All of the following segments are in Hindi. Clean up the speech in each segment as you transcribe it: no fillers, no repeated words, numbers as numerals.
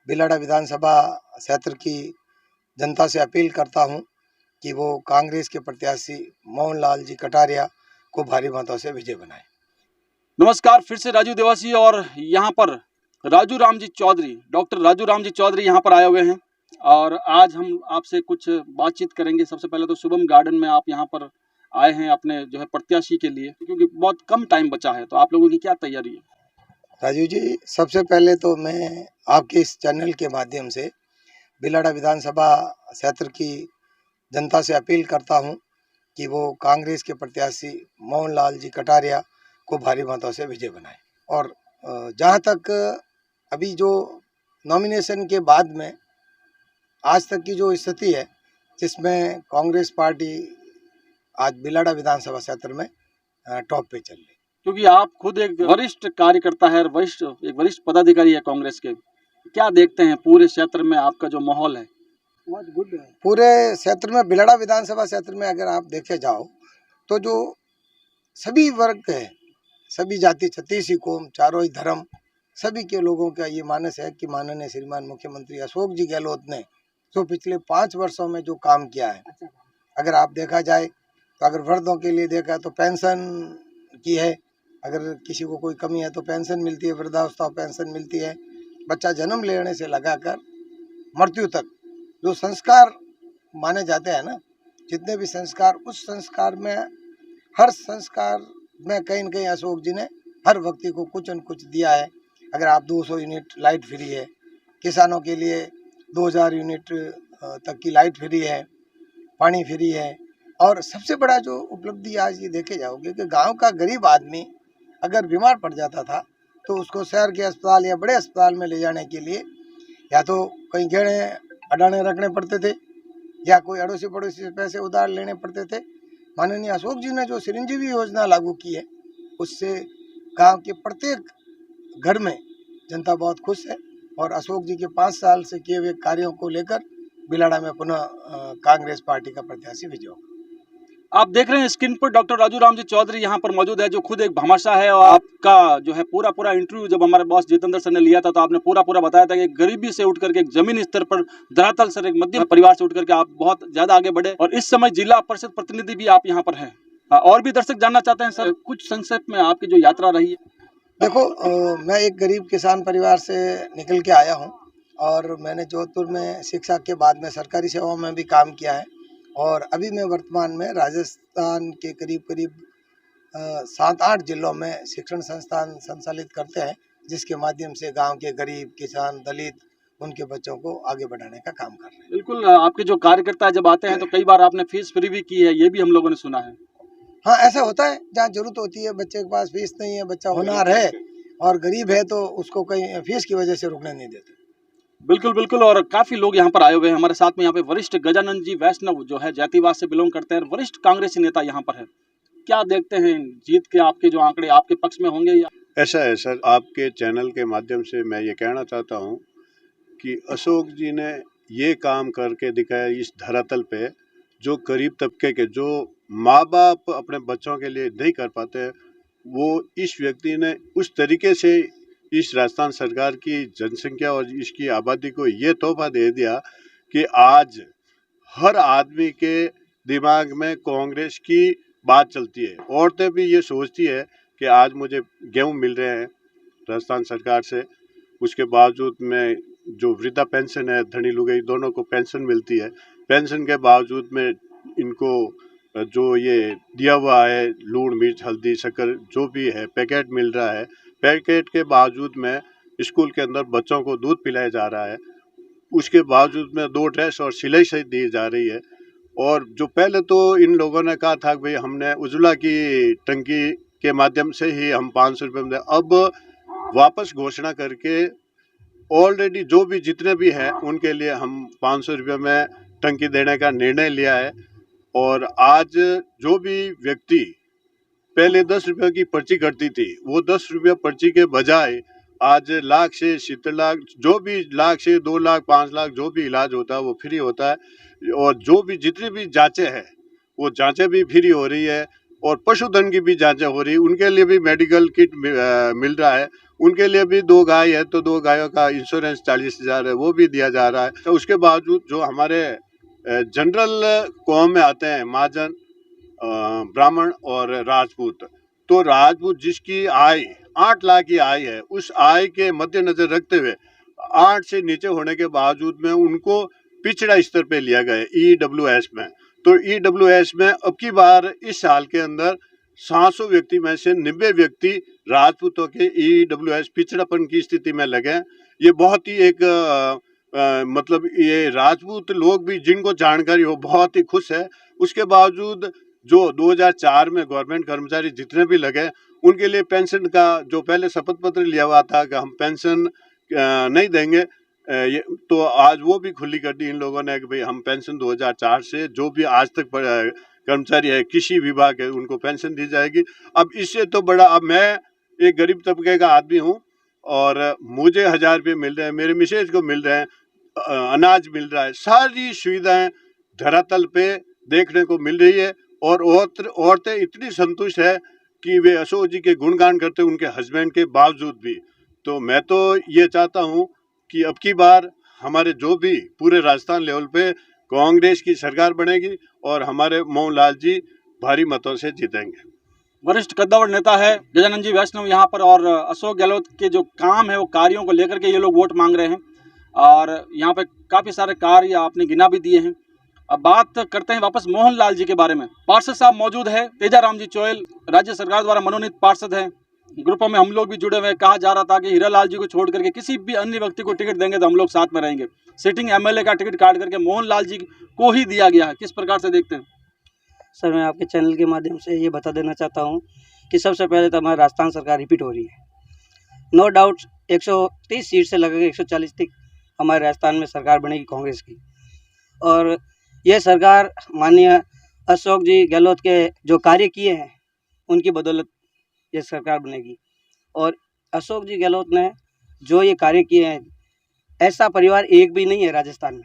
बिलाड़ा विधानसभा क्षेत्र की जनता से अपील करता हूं कि वो कांग्रेस के प्रत्याशी मोहनलाल जी कटारिया को भारी मतों से विजय बनाए। नमस्कार, फिर से राजू देवासी और यहाँ पर राजू राम जी चौधरी, डॉक्टर राजू राम जी चौधरी यहाँ पर आए हुए हैं और आज हम आपसे कुछ बातचीत करेंगे। सबसे पहले तो शुभम गार्डन में आप यहाँ पर आए हैं अपने जो है प्रत्याशी के लिए, क्योंकि बहुत कम टाइम बचा है, तो आप लोगों की क्या तैयारी है? राजू जी, सबसे पहले तो मैं आपके इस चैनल के माध्यम से बिलाड़ा विधानसभा क्षेत्र की जनता से अपील करता हूं कि वो कांग्रेस के प्रत्याशी मोहनलाल जी कटारिया को भारी मतों से विजय बनाए। और जहां तक अभी जो नॉमिनेशन के बाद में आज तक की जो स्थिति है, जिसमें कांग्रेस पार्टी आज बिलाड़ा विधानसभा क्षेत्र में टॉप पे चल रही, क्योंकि आप खुद एक वरिष्ठ कार्यकर्ता है, एक वरिष्ठ पदाधिकारी है कांग्रेस के, क्या देखते हैं पूरे क्षेत्र में आपका जो माहौल है? बहुत गुड है। पूरे क्षेत्र में, बिलाड़ा विधानसभा क्षेत्र में अगर आप देखे जाओ तो जो सभी वर्ग है, सभी जाति, छत्तीस ही कौम, चारों ही धर्म, सभी के लोगों का ये मानस है कि माननीय श्रीमान मुख्यमंत्री अशोक जी गहलोत ने जो पिछले 5 वर्षों में जो काम किया है, अगर आप देखा जाए तो अगर वृद्धों के लिए देखा तो पेंशन की है, अगर किसी को कोई कमी है तो पेंशन मिलती है, वृद्धावस्था पेंशन मिलती है, बच्चा जन्म लेने से लगाकर मृत्यु तक जो संस्कार माने जाते हैं ना, जितने भी संस्कार, उस संस्कार में, हर संस्कार में कहीं न कहीं अशोक जी ने हर व्यक्ति को कुछ न कुछ दिया है। अगर आप 200 यूनिट लाइट फ्री है, किसानों के लिए 2000 यूनिट तक की लाइट फ्री है, पानी फ्री है, और सबसे बड़ा जो उपलब्धि आज ये देखे जाओगे कि गांव का गरीब आदमी अगर बीमार पड़ जाता था तो उसको शहर के अस्पताल या बड़े अस्पताल में ले जाने के लिए या तो कहीं गहने अडाने रखने पड़ते थे या कोई अड़ोसी पड़ोसी से पैसे उधार लेने पड़ते थे। माननीय अशोक जी ने जो चिरंजीवी योजना लागू की है, उससे गांव के प्रत्येक घर में जनता बहुत खुश है और अशोक जी के 5 साल से किए हुए कार्यों को लेकर बिलाड़ा में पुनः कांग्रेस पार्टी का प्रत्याशी विजय होगा। आप देख रहे हैं स्क्रीन पर डॉक्टर राजू राम जी चौधरी यहाँ पर मौजूद है, जो खुद एक भामाशाह है। और आपका जो है पूरा इंटरव्यू जब हमारे बॉस जितेंद्र सर ने लिया था तो आपने पूरा बताया था कि गरीबी से उठ करके एक जमीनी स्तर पर, धरातल से, एक मध्यम परिवार से उठ करके आप बहुत ज्यादा आगे बढ़े और इस समय जिला परिषद प्रतिनिधि भी आप यहाँ पर हैं। और भी दर्शक जानना चाहते हैं सर, कुछ संक्षेप में आपकी जो यात्रा रही है। देखो, मैं एक गरीब किसान परिवार से निकल के आया हूँ और मैंने जोधपुर में शिक्षा के बाद में सरकारी सेवाओं में भी काम किया है और अभी मैं वर्तमान में राजस्थान के करीब 7-8 जिलों में शिक्षण संस्थान संचालित करते हैं, जिसके माध्यम से गांव के गरीब, किसान, दलित, उनके बच्चों को आगे बढ़ाने का काम कर रहे हैं। बिल्कुल, आपके जो कार्यकर्ता जब आते हैं तो कई बार आपने फीस फ्री भी की है, ये भी हम लोगों ने सुना है। हाँ, ऐसा होता है, जहाँ जरूरत होती है, बच्चे के पास फीस नहीं है, बच्चा होनहार है और गरीब है तो उसको कहीं फीस की वजह से रुकने नहीं देते। बिल्कुल, और काफी लोग यहाँ पर आए हुए हैं हमारे साथ में। यहाँ पे वरिष्ठ गजानंद जी वैष्णव जो है जातिवाद से बिलोंग करते हैं, वरिष्ठ कांग्रेसी नेता यहाँ पर है। क्या देखते हैं, जीत के आपके जो आंकड़े आपके पक्ष में होंगे या? ऐसा है सर, आपके चैनल के माध्यम से मैं ये कहना चाहता हूँ कि अशोक जी ने ये काम करके दिखाया इस धरातल पे, जो गरीब तबके के, जो माँ बाप अपने बच्चों के लिए नहीं कर पाते, वो इस व्यक्ति ने उस तरीके से इस राजस्थान सरकार की जनसंख्या और इसकी आबादी को ये तोहफा दे दिया कि आज हर आदमी के दिमाग में कांग्रेस की बात चलती है। औरतें भी ये सोचती है कि आज मुझे गेहूं मिल रहे हैं राजस्थान सरकार से, उसके बावजूद में जो वृद्धा पेंशन है, धनी लुगाई दोनों को पेंशन मिलती है, पेंशन के बावजूद में इनको जो ये दिया हुआ है लूण मिर्च हल्दी शक्कर जो भी है पैकेट मिल रहा है, पैकेट के बावजूद में स्कूल के अंदर बच्चों को दूध पिलाया जा रहा है, उसके बावजूद में 2 ड्रेस और सिलाई सही दी जा रही है। और जो पहले तो इन लोगों ने कहा था कि भाई हमने उज्ज्वला की टंकी के माध्यम से ही हम 500 रुपये में, अब वापस घोषणा करके ऑलरेडी जो भी जितने भी हैं उनके लिए हम 500 रुपये में टंकी देने का निर्णय लिया है। और आज जो भी व्यक्ति पहले 10 रुपये की पर्ची कटती थी, वो 10 रुपये पर्ची के बजाय आज लाख से 70 लाख, जो भी लाख से 2 लाख 5 लाख जो भी इलाज होता है वो फ्री होता है। और जो भी जितनी भी जांचें हैं वो जांचें भी फ्री हो रही है और पशुधन की भी जांचें हो रही है, उनके लिए भी मेडिकल किट मिल रहा है। उनके लिए भी 2 गाय है तो 2 गायों का इंश्योरेंस 40,000 है, वो भी दिया जा रहा है। तो उसके बावजूद जो हमारे जनरल कौम में आते हैं महाजन, ब्राह्मण और राजपूत, तो राजपूत जिसकी आय 8 लाख की आय है, उस आय के मद्देनजर रखते हुए 8 से नीचे होने के बावजूद में उनको पिछड़ा स्तर पे लिया गया ईडब्ल्यूएस में। तो ईडब्ल्यूएस में अब की बार इस साल के अंदर 700 व्यक्ति में से 90 व्यक्ति राजपूतों के ईडब्ल्यूएस पिछड़ापन की स्थिति में लगे। ये बहुत ही एक मतलब ये राजपूत लोग भी जिनको जानकारी हो बहुत ही खुश है। उसके बावजूद जो 2004 में गवर्नमेंट कर्मचारी जितने भी लगे उनके लिए पेंशन का जो पहले शपथ पत्र लिया हुआ था कि हम पेंशन नहीं देंगे, तो आज वो भी खुली कर दी इन लोगों ने कि भाई हम पेंशन 2004 से जो भी आज तक कर्मचारी है किसी विभाग है उनको पेंशन दी जाएगी। अब इससे तो बड़ा, अब मैं एक गरीब तबके का आदमी हूँ और मुझे 1000 रुपये मिल रहे हैं, मेरे मिसेज को मिल रहे हैं, अनाज मिल रहा है, सारी सुविधाएं धरातल पे देखने को मिल रही है। और औरतें इतनी संतुष्ट है कि वे अशोक जी के गुणगान करते उनके हस्बैंड के बावजूद भी। तो मैं तो ये चाहता हूँ कि अब की बार हमारे जो भी पूरे राजस्थान लेवल पे कांग्रेस की सरकार बनेगी और हमारे मोहनलाल जी भारी मतों से जीतेंगे। वरिष्ठ कद्दावर नेता है गजानन जी वैष्णव यहाँ पर, और अशोक गहलोत के जो काम है वो कार्यों को लेकर के ये लोग वोट मांग रहे हैं और यहाँ पे काफ़ी सारे कार्य आपने गिना भी दिए हैं। अब बात करते हैं वापस मोहनलाल जी के बारे में। पार्षद साहब मौजूद है, तेजाराम जी चोयल राज्य सरकार द्वारा मनोनीत पार्षद हैं। ग्रुपों में हम लोग भी जुड़े हुए हैं। कहा जा रहा था कि हीरालाल जी को छोड़ करके किसी भी अन्य व्यक्ति को टिकट देंगे तो हम लोग साथ में रहेंगे। सिटिंग एमएलए का टिकट काट करके मोहनलाल जी को ही दिया गया है, किस प्रकार से देखते हैं? सर, मैं आपके चैनल के माध्यम से ये बता देना चाहता हूँ कि सबसे पहले तो हमारी राजस्थान सरकार रिपीट हो रही है। नो डाउट 130 सीट से लगकर 140 तक हमारे राजस्थान में सरकार बनेगी कांग्रेस की, और ये सरकार माननीय अशोक जी गहलोत के जो कार्य किए हैं उनकी बदौलत ये सरकार बनेगी। और अशोक जी गहलोत ने जो ये कार्य किए हैं, ऐसा परिवार एक भी नहीं है राजस्थान में।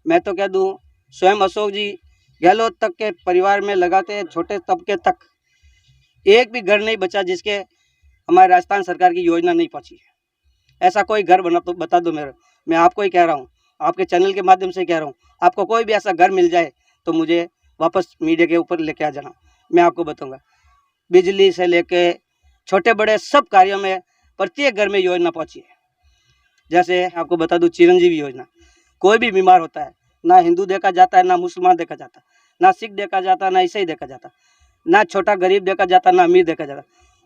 मैं तो कह दूँ स्वयं अशोक जी गहलोत तक के परिवार में लगाते छोटे तबके तक एक भी घर नहीं बचा जिसके हमारे राजस्थान सरकार की योजना नहीं पहुंची है। ऐसा कोई घर बता दो मेरा, मैं आपको ही कह रहा हूँ, आपके चैनल के माध्यम से कह रहा हूँ, आपको कोई भी ऐसा घर मिल जाए तो मुझे वापस मीडिया के ऊपर लेके आ जाना, मैं आपको बताऊँगा। बिजली से लेके छोटे बड़े सब कार्यों में प्रत्येक घर में योजना पहुँची है। जैसे आपको बता दूँ चिरंजीवी योजना, कोई भी बीमार होता है ना हिंदू देखा जाता है, ना मुसलमान देखा जाता, ना सिख देखा जाता, ना ईसाई देखा जाता, ना छोटा गरीब देखा जाता, ना अमीर देखा जाता।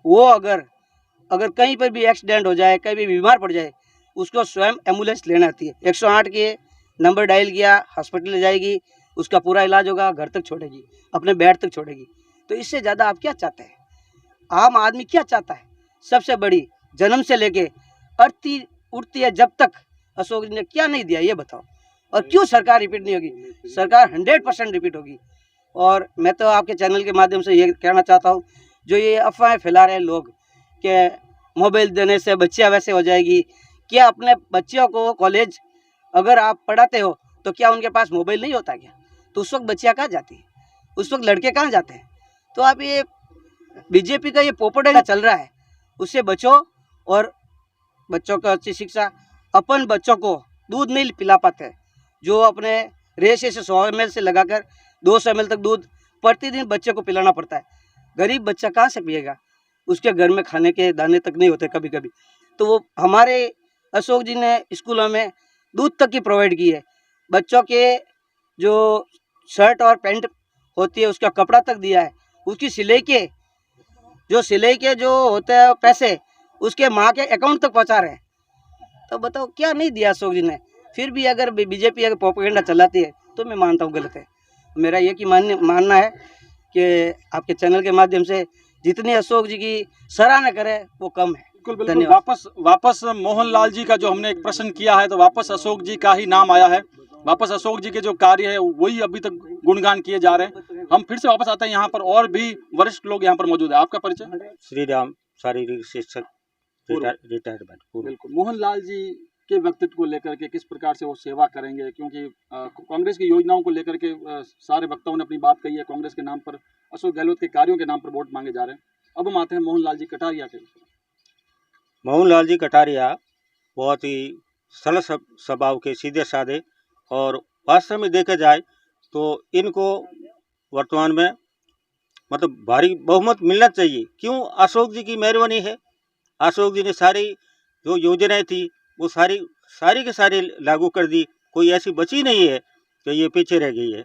वो अगर कहीं पर भी एक्सीडेंट हो जाए, कहीं भी बीमार पड़ जाए, उसको स्वयं एम्बुलेंस लेना आती है। 108 के नंबर डायल किया, हॉस्पिटल ले जाएगी, उसका पूरा इलाज होगा, घर तक छोड़ेगी, अपने बेड तक छोड़ेगी। तो इससे ज़्यादा आप क्या चाहते हैं? आम आदमी क्या चाहता है? सबसे बड़ी जन्म से लेके अर्थी उठती है जब तक अशोक जी ने क्या नहीं दिया, ये बताओ। और क्यों सरकार रिपीट नहीं होगी? सरकार 100% रिपीट होगी। और मैं तो आपके चैनल के माध्यम से ये कहना चाहता हूँ, जो ये अफवाहें फैला रहे हैं लोग कि मोबाइल देने से बच्चियाँ वैसे हो जाएगी, क्या अपने बच्चियों को कॉलेज अगर आप पढ़ाते हो तो क्या उनके पास मोबाइल नहीं होता क्या? तो उस वक्त बच्चियाँ कहाँ जाती हैं? उस वक्त लड़के कहाँ जाते हैं? तो आप ये बीजेपी का ये पोपड़ा चल रहा है, उससे बचो। और बच्चों को अच्छी शिक्षा, अपन बच्चों को दूध नहीं पिला पाते, जो अपने रेशे से 100 ml से लगाकर 200 ml तक दूध प्रतिदिन बच्चे को पिलाना पड़ता है। गरीब बच्चा कहाँ से पिएगा? उसके घर में खाने के दाने तक नहीं होते कभी कभी। तो वो हमारे अशोक जी ने स्कूलों में दूध तक की प्रोवाइड की है। बच्चों के जो शर्ट और पैंट होती है उसका कपड़ा तक दिया है। उसकी सिलाई के जो होते हैं पैसे उसके माँ के अकाउंट तक पहुँचा रहे हैं। तो बताओ क्या नहीं दिया अशोक जी ने? फिर भी अगर बीजेपी अगर प्रोपेगेंडा चलाती है तो मैं मानता हूँ गलत है। मेरा ये कि मानना है कि आपके चैनल के माध्यम से जितनी अशोक जी की सराहना करे वो कम है। बिल्कुल। धन्यवाद। वापस मोहनलाल जी का जो हमने एक प्रश्न किया है तो वापस अशोक जी का ही नाम आया है। वापस अशोक जी के जो कार्य है वही अभी तक गुणगान किए जा रहे हैं। हम फिर से वापस आते हैं, यहाँ पर और भी वरिष्ठ लोग यहाँ पर मौजूद है। आपका परिचय? श्री राम, शारीरिक शिक्षक, रिटायरमेंट। बिल्कुल। मोहनलाल जी के व्यक्तित्व को लेकर के किस प्रकार से वो सेवा करेंगे, क्योंकि कांग्रेस की योजनाओं को लेकर के सारे वक्ताओं ने अपनी बात कही है। कांग्रेस के नाम पर, अशोक गहलोत के कार्यों के नाम पर वोट मांगे जा रहे हैं। अब हम आते हैं मोहनलाल जी कटारिया के। मोहन लाल जी कटारिया बहुत ही सरल स्वभाव के, सीधे साधे, और वास्तव में देखा जाए तो इनको वर्तमान में मतलब भारी बहुमत मिलना चाहिए। क्यों? अशोक जी की मेहरबानी है। अशोक जी ने सारी जो योजनाएं थी वो सारी की सारी लागू कर दी। कोई ऐसी बची नहीं है कि ये पीछे रह गई है।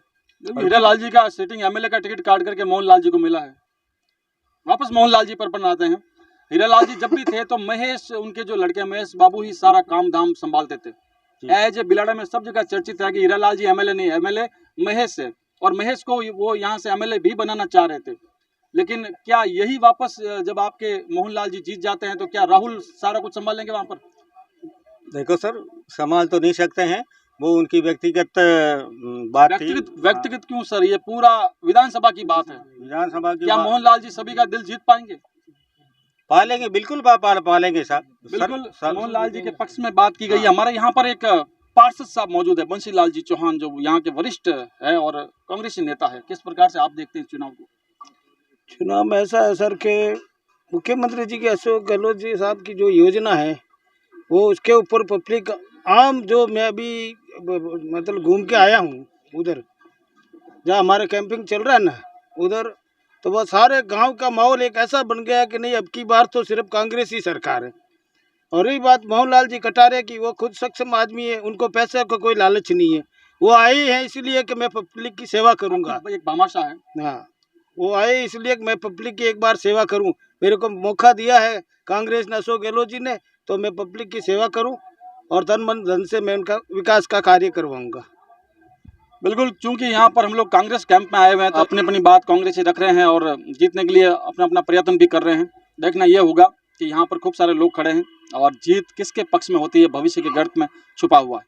हीरा लाल जी का सिटिंग एमएलए का टिकट काट करके मोहन लाल जी को मिला है। वापस मोहन लाल जी पर बनाते हैं। हीरा लाल जी जब भी थे तो महेश, उनके जो लड़के महेश बाबू ही सारा काम धाम संभालते थे। एज ए बिलाड़ा में सब जगह चर्चित है कि हीरा लाल जी एमएलए नहीं, एमएलए महेश है, और महेश को वो यहाँ से एमएलए भी बनाना चाह रहे थे। लेकिन क्या यही वापस जब आपके मोहन लाल जी जीत जाते हैं तो क्या राहुल सारा कुछ संभाल लेंगे वहाँ पर? देखो सर, संभाल तो नहीं सकते हैं, वो उनकी व्यक्तिगत बात थी। व्यक्तिगत क्यों सर? ये पूरा विधानसभा की बात है। विधानसभा की क्या मोहन लाल जी सभी का दिल जीत पाएंगे? पालेंगे, बिल्कुल पालेंगे साहब। बिल्कुल मोहन लाल जी के पक्ष में बात की गई है। हमारे यहाँ पर एक पार्षद साहब मौजूद है, बंसी लाल जी चौहान, जो यहाँ के वरिष्ठ है और कांग्रेसी नेता है। किस प्रकार से आप देखते हैं चुनाव को? चुनाव में ऐसा है सर कि मुख्यमंत्री जी के अशोक गहलोत जी साहब की जो योजना है वो उसके ऊपर पब्लिक आम, जो मैं अभी मतलब घूम के आया हूँ उधर जहाँ हमारा कैंपिंग चल रहा है ना उधर, तो वह सारे गांव का माहौल एक ऐसा बन गया कि नहीं, अब की बार तो सिर्फ कांग्रेस ही सरकार है। और रही बात मोहनलाल जी कटारिया की, वो खुद सक्षम आदमी है, उनको पैसे का कोई लालच नहीं है। वो आए हैं इसलिए कि मैं पब्लिक की सेवा करूँगा। एक भामाशाह है। हाँ, वो आए इसलिए कि मैं पब्लिक की एक बार सेवा करूं। मेरे को मौका दिया है कांग्रेस ने, अशोक गहलोत जी ने, तो मैं पब्लिक की सेवा करूं और तन मन धन से मैं उनका विकास का कार्य करवाऊंगा। बिल्कुल, चूंकि यहाँ पर हम लोग कांग्रेस कैंप में आए हुए हैं तो अपनी अपनी बात कांग्रेस से रख रहे हैं और जीतने के लिए अपना अपना प्रयत्न भी कर रहे हैं। देखना यह होगा कि यहाँ पर खूब सारे लोग खड़े हैं और जीत किसके पक्ष में होती है, भविष्य के गर्त में छुपा हुआ है।